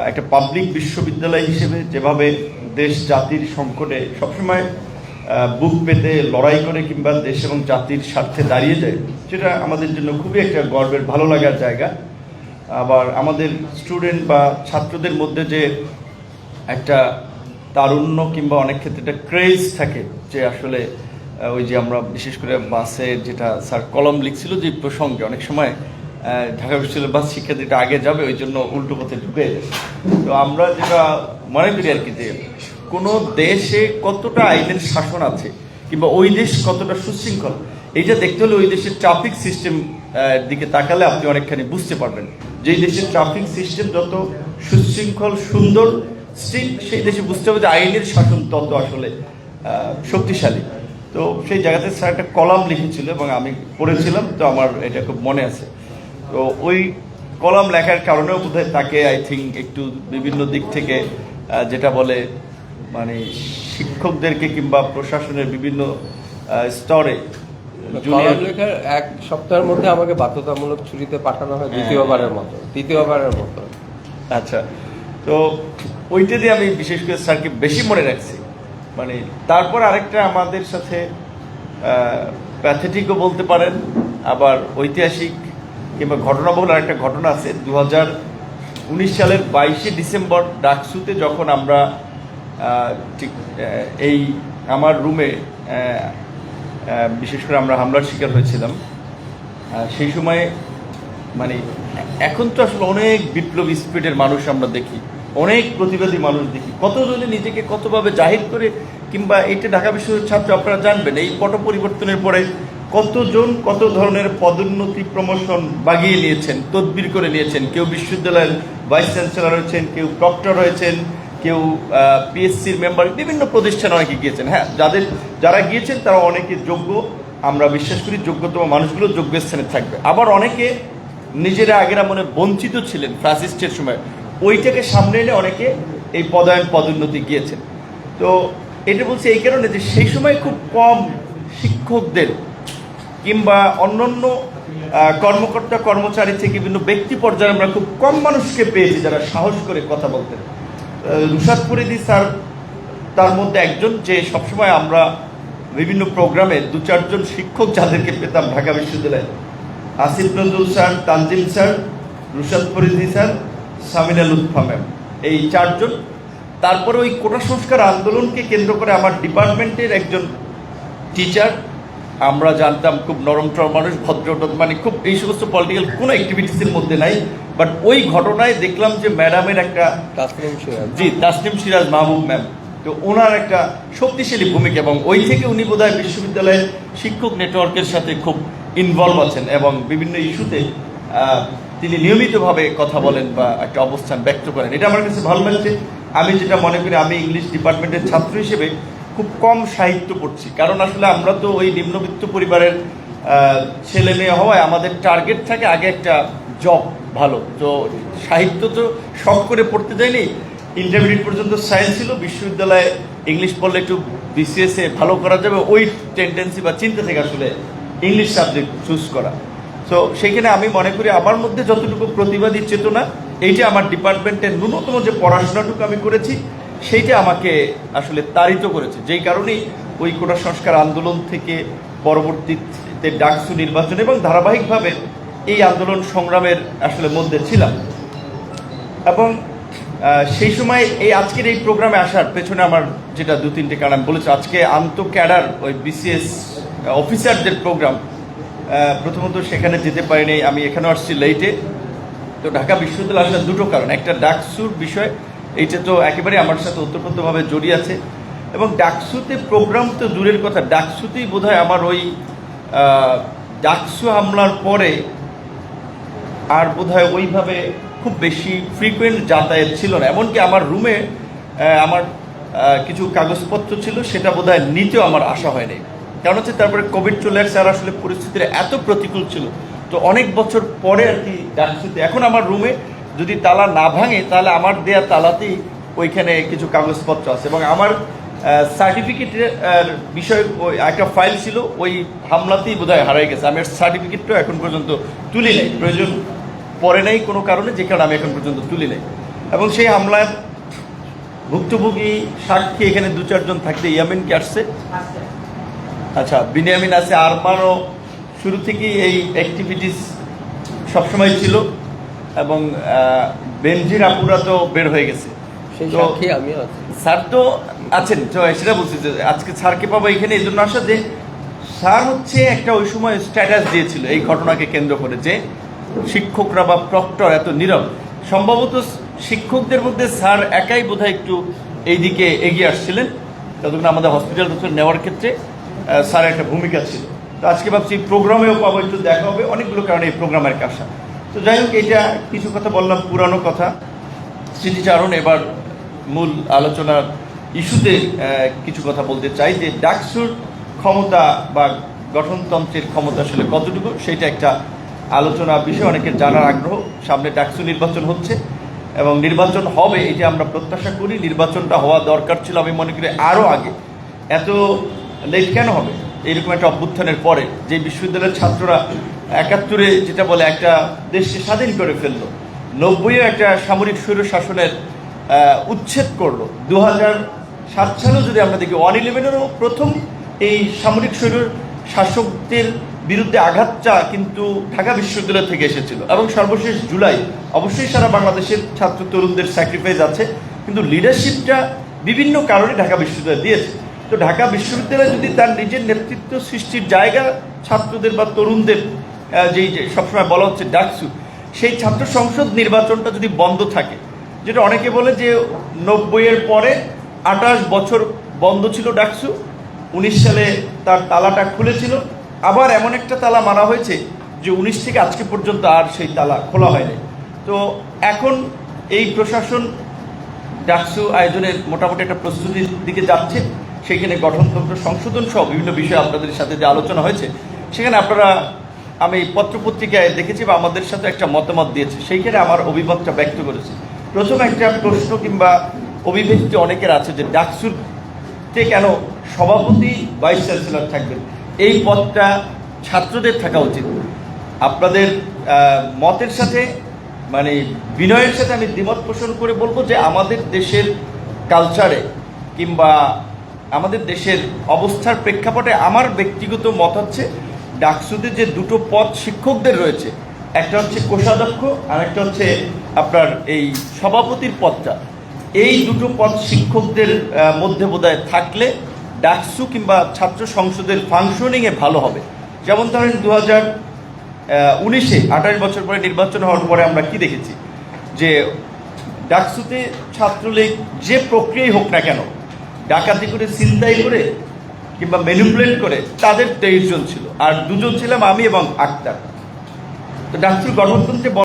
একটা পাবলিক বিশ্ববিদ্যালয় হিসেবে যেভাবে দেশ জাতির সংকটে সবসময় বুক পেতে লড়াই করে কিংবা দেশ এবং জাতির স্বার্থে দাঁড়িয়ে যায়, সেটা আমাদের জন্য খুবই একটা গর্বের ভালো লাগার জায়গা। আবার আমাদের স্টুডেন্ট বা ছাত্রদের মধ্যে যে একটা তারুণ্য কিংবা অনেক ক্ষেত্রে একটা ক্রেজ থাকে, যে আসলে ওই যে আমরা বিশেষ করে বাসে যেটা স্যার কলম লিখছিল যে প্রসঙ্গে অনেক সময় ঢাকা বিশ্ববিদ্যালয়ের বাস শিক্ষার্থীটা আগে যাবে, ওই জন্য উল্টো পথে ঢুকে যায়। তো আমরা যেটা মনে করি আর কি, যে কোনো দেশে কতটা আইনের শাসন আছে কিংবা ওই দেশ কতটা সুশৃঙ্খল, এইটা দেখতে হলে ওই দেশের ট্রাফিক সিস্টেম দিকে তাকালে আপনি অনেকখানি বুঝতে পারবেন যে এই দেশের ট্রাফিক সিস্টেম যত সুশৃঙ্খল সুন্দর স্ট্রিক্ট, সেই দেশে বুঝতে হবে যে আইনের শাসন তত আসলে শক্তিশালী। তো সেই জায়গাতে স্যার একটা কলাম লিখেছিল এবং আমি পড়েছিলাম, তো আমার এটা খুব মনে আছে। তো ওই কলাম লেখার কারণেও বোধহয় তাকে আই থিঙ্ক একটু বিভিন্ন দিক থেকে যেটা বলে মানে শিক্ষকদেরকে কিংবা প্রশাসনের বিভিন্ন স্তরে কলাম লেখার এক সপ্তাহের মধ্যে আমাকে বাধ্যতামূলক ছুটিতে পাঠানো হয় দ্বিতীয়বারের মতো। আচ্ছা, তো ওইটা দিয়ে আমি বিশেষ করে স্যারকে বেশি মনে রাখছি। মানে তারপর আরেকটা আমাদের সাথে প্যাথেটিকও বলতে পারেন, আবার ঐতিহাসিক কিংবা ঘটনাবহুল আরেকটা ঘটনা আছে। 2019 সালের 22শে ডিসেম্বর ডাকসুতে যখন আমরা ঠিক এই আমার রুমে বিশেষ করে আমরা হামলার শিকার হয়েছিলাম, সেই সময় মানে এখন তো আসলে অনেক বিপ্লবী স্পিরিটের মানুষ আমরা দেখি, অনেক প্রতিবাদী মানুষ দেখি, কতজনে নিজেকে কতভাবে জাহির করে, কিংবা এটা ঢাকা বিশ্ববিদ্যালয়ের ছাত্র আপনারা জানবেন এই পট পরিবর্তনের পরে কতজন কত ধরনের পদোন্নতি প্রমোশন বাগিয়ে নিয়েছেন, তদবির করে নিয়েছেন। কেউ বিশ্ববিদ্যালয়ের ভাইস চ্যান্সেলর হয়েছেন, কেউ প্রক্টর হয়েছেন, কেউ পিএসসির মেম্বার, বিভিন্ন প্রতিষ্ঠানে অনেকে গিয়েছেন। হ্যাঁ, যারা গিয়েছেন তারা অনেকে যোগ্য, আমরা বিশ্বাস করি যোগ্যতম মানুষগুলো যোগ্য স্থানে থাকবে। আবার অনেকে নিজেরা আগেরা মনে বঞ্চিত ছিলেন ফ্যাসিস্টের সময়, ওইটাকে সামনে এনে অনেকে এই পদোন্নতি গিয়েছেন। তো এটা বলছি এই কারণে যে সেই সময় খুব কম শিক্ষকদের কিংবা অন্যান্য কর্মকর্তা কর্মচারী থেকে বিভিন্ন ব্যক্তি পর্যায়ে আমরা খুব কম মানুষকে পেয়েছি যারা সাহস করে কথা বলতেন। রুশাদ ফরিদী স্যার তার মধ্যে একজন, যে সবসময় আমরা বিভিন্ন প্রোগ্রামে 2-4 জন শিক্ষক যাদেরকে পেতাম ঢাকা বিশ্ববিদ্যালয়ে, Asif Nazrul sir, Tanzim sir, Rushad Faridi sir, Samina Lutfa ma'am, এই 4 জন। তারপরে ওই কোটা সংস্কার আন্দোলনকে কেন্দ্র করে আমার ডিপার্টমেন্টের একজন টিচার, আমরা জানতাম খুব নরমটর মানুষ, ভদ্র, মানে খুব এই সমস্ত পলিটিক্যাল কোনো অ্যাক্টিভিটিসের মধ্যে নাই, বাট ওই ঘটনায় দেখলাম যে ম্যাডামের একটা তাসনিম সিরাজ মাহবুব ম্যাম, তো ওনার একটা শক্তিশালী ভূমিকা, এবং ওই থেকে উনি বোধহয় বিশ্ববিদ্যালয়ের শিক্ষক নেটওয়ার্কের সাথে খুব ইনভলভ আছেন এবং বিভিন্ন ইস্যুতে তিনি নিয়মিতভাবে কথা বলেন বা একটা অবস্থান ব্যক্ত করেন। এটা আমার কাছে ভালো লাগছে। আমি যেটা মনে করি, আমি ইংলিশ ডিপার্টমেন্টের ছাত্র হিসেবে খুব কম সাহিত্য পড়ছি, কারণ আসলে আমরা তো ওই নিম্নবিত্ত পরিবারের ছেলে মেয়ে হওয়ায় আমাদের টার্গেট থাকে আগে একটা জব ভালো। তো সাহিত্য তো শখ করে পড়তে যায়নি, ইন্টারমিডিয়েট পর্যন্ত সায়েন্স ছিল, বিশ্ববিদ্যালয়ে ইংলিশ পড়লে একটু বিসিএসে ভালো করা যাবে, ওই টেন্ডেন্সি বা চিন্তা থেকে আসলে ইংলিশ সাবজেক্ট চুজ করা। তো সেইখানে আমি মনে করি আমার মধ্যে যতটুকু প্রতিবাদী চেতনা, এইটা আমার ডিপার্টমেন্টের ন্যূনতম যে পড়াশোনাটুকু আমি করেছি সেইটা আমাকে আসলে তাড়িত করেছে, যেই কারণেই ওই কোটা সংস্কার আন্দোলন থেকে পরবর্তীতে ডাকসু নির্বাচন এবং ধারাবাহিকভাবে এই আন্দোলন সংগ্রামের আসলে মধ্যে ছিলাম। এবং সেই সময় এই আজকের এই প্রোগ্রামে আসার পেছনে আমার যেটা 2-3টে কারণ আমি বলেছি। আজকে ক্যাডার ওই বিসিএস অফিসারদের প্রোগ্রাম, প্রথমত সেখানে যেতে পারিনি, আমি এখানে আসছি লেটে। তো ঢাকা বিশ্ববিদ্যালয় আসার 2টো কারণ, একটা ডাকসুর বিষয়, এইটা তো একেবারে আমার সাথে ওতপ্রোতভাবে জড়িয়ে আছে, এবং ডাকসুতে প্রোগ্রাম তো দূরের কথা, ডাকসুতেই বোধহয় আমার ওই ডাকসু হামলার পরে আর বোধহয় ওইভাবে খুব বেশি ফ্রিকুয়েন্ট যাতায়াত ছিল না। এমনকি আমার রুমে আমার কিছু কাগজপত্র ছিল, সেটা বোধহয় নিতেও আমার আশা হয়নি। কারণ হচ্ছে তারপরে কোভিড চলে আসছে, আর আসলে পরিস্থিতিটা এত প্রতিকূল ছিল। তো অনেক বছর পরে আর কি ডাকসুতে, এখন আমার রুমে যদি তালা না ভাঙে তাহলে আমার দেয়া তালাতেই ওইখানে কিছু কাগজপত্র আছে, এবং আমার সার্টিফিকেটের বিষয় ওই একটা ফাইল ছিল, ওই হামলাতেই বোধহয় হারাই গেছে। আমি সার্টিফিকেটটাও এখন পর্যন্ত তুলি নাই, প্রয়োজন পড়ে নাই কোনো কারণে, যে কারণে আমি এখন পর্যন্ত তুলি নাই। এবং সেই হামলার ভুক্তভোগী সাক্ষী এখানে 2-4 জন থাকতে ইয়ামিন কি আসছে? আচ্ছা, বিনিয়ামিন আছে, আরমানও শুরু থেকেই এই অ্যাক্টিভিটিস সবসময় ছিল, এবং বেনজির আপুরা তো বের হয়ে গেছে। সেই তো সাক্ষী আমিও আছি। স্যার তো আছেন, তো সেটা বলছি যে আজকে স্যারকে পাবো এখানে এই জন্য আসা যে স্যার হচ্ছে একটা ওই সময় স্ট্যাটাস দিয়েছিল এই ঘটনাকে কেন্দ্র করে যে শিক্ষকরা বা প্রক্টর এত নীরব। সম্ভবত শিক্ষকদের মধ্যে স্যার একাই বোধহয় একটু এইদিকে এগিয়ে আসছিলেন, ততক্ষণ আমাদের হসপিটাল নেওয়ার ক্ষেত্রে স্যার একটা ভূমিকা ছিল। তো আজকে ভাবছি প্রোগ্রামেও পাবো, একটু দেখা হবে, অনেকগুলো কারণে এই প্রোগ্রামের আসা। তো যাই হোক, এটা কিছু কথা বললাম, পুরানো কথা, স্মৃতিচারণ। এবার মূল আলোচনার ইস্যুতে কিছু কথা বলতে চাই যে ডাকসুর ক্ষমতা বা গঠনতন্ত্রের ক্ষমতা আসলে কতটুকু, সেটা একটা আলোচনা বিষয়, অনেকের জানার আগ্রহ। সামনে ডাকসু নির্বাচন হচ্ছে এবং নির্বাচন হবে, এটা আমরা প্রত্যাশা করি। নির্বাচনটা হওয়া দরকার ছিল, আমি মনে করি আরও আগে। এত লেট কেন হবে এইরকম একটা অভ্যুত্থানের পরে? যে বিশ্ববিদ্যালয়ের ছাত্ররা 71-এ যেটা বলে একটা দেশকে স্বাধীন করে ফেললো, 90-এও একটা সামরিক স্বৈর শাসনের উচ্ছেদ করলো, 2007 সালেও যদি আমরা দেখি 111-এরও প্রথম এই সামরিক স্বৈর শাসকদের বিরুদ্ধে আঘাতটা কিন্তু ঢাকা বিশ্ববিদ্যালয় থেকে এসেছিল। এবং সর্বশেষ জুলাই, অবশ্যই সারা বাংলাদেশের ছাত্র তরুণদের স্যাক্রিফাইস আছে, কিন্তু লিডারশিপটা বিভিন্ন কারণে ঢাকা বিশ্ববিদ্যালয় দিয়েছে। তো ঢাকা বিশ্ববিদ্যালয় যদি তার নিজের নেতৃত্ব সৃষ্টির জায়গা ছাত্রদের বা তরুণদের, যেই যে সবসময় বলা হচ্ছে ডাকসু, সেই ছাত্র সংসদ নির্বাচনটা যদি বন্ধ থাকে, যেটা অনেকে বলে যে 90-এর পরে 28 বছর বন্ধ ছিল ডাকসু, 19 সালে তার তালাটা খুলেছিল, আবার এমন একটা তালা মারা হয়েছে যে 19 থেকে আজকে পর্যন্ত আর সেই তালা খোলা হয়নি। তো এখন এই প্রশাসন ডাকসু আয়োজনের মোটামুটি একটা প্রস্তুতির দিকে যাচ্ছে। সেখানে গঠনতন্ত্র সংশোধন সহ বিভিন্ন বিষয়ে আপনাদের সাথে যে আলোচনা হয়েছে, সেখানে আপনারা, আমি পত্রপত্রিকায় দেখেছি বা আমাদের সাথে একটা মতামত দিয়েছে, সেইখানে আমার অভিমতটা ব্যক্ত করেছি। প্রথম একটা প্রশ্ন কিংবা অভিব্যক্তি অনেকের আছে যে ডাকসুতে কেন সভাপতি ভাইস চ্যান্সেলর থাকবেন, এই পদটা ছাত্রদের থাকা উচিত। আপনাদের মতের সাথে মানে বিনয়ের সাথে আমি দ্বিমত পোষণ করে বলবো যে আমাদের দেশের কালচারে কিংবা আমাদের দেশের অবস্থার প্রেক্ষাপটে আমার ব্যক্তিগত মত হচ্ছে ডাকসুতে যে দুটো পদ শিক্ষকদের রয়েছে, একটা হচ্ছে কোষাধ্যক্ষ আর একটা হচ্ছে আপনার এই সভাপতির পদটা, এই দুটো পদ শিক্ষকদের মধ্যে বোধহয় থাকলে ডাকসু কিংবা ছাত্র সংসদের ফাংশনিংয়ে ভালো হবে। যেমন ধরেন 2019-এ 28 বছর পরে নির্বাচন হওয়ার পরে আমরা কি দেখেছি যে ডাকসুতে ছাত্রলীগ যে প্রক্রিয়াই হোক না কেন, ডাকাতি করে, ছিনতাই করে কিংবা ম্যানিপুলেট করে, তাদের 23 জন ছিল, আর 2 জন ছিলাম আমি এবং আক্তার। তো ডাকসুর গঠনতন্ত্রে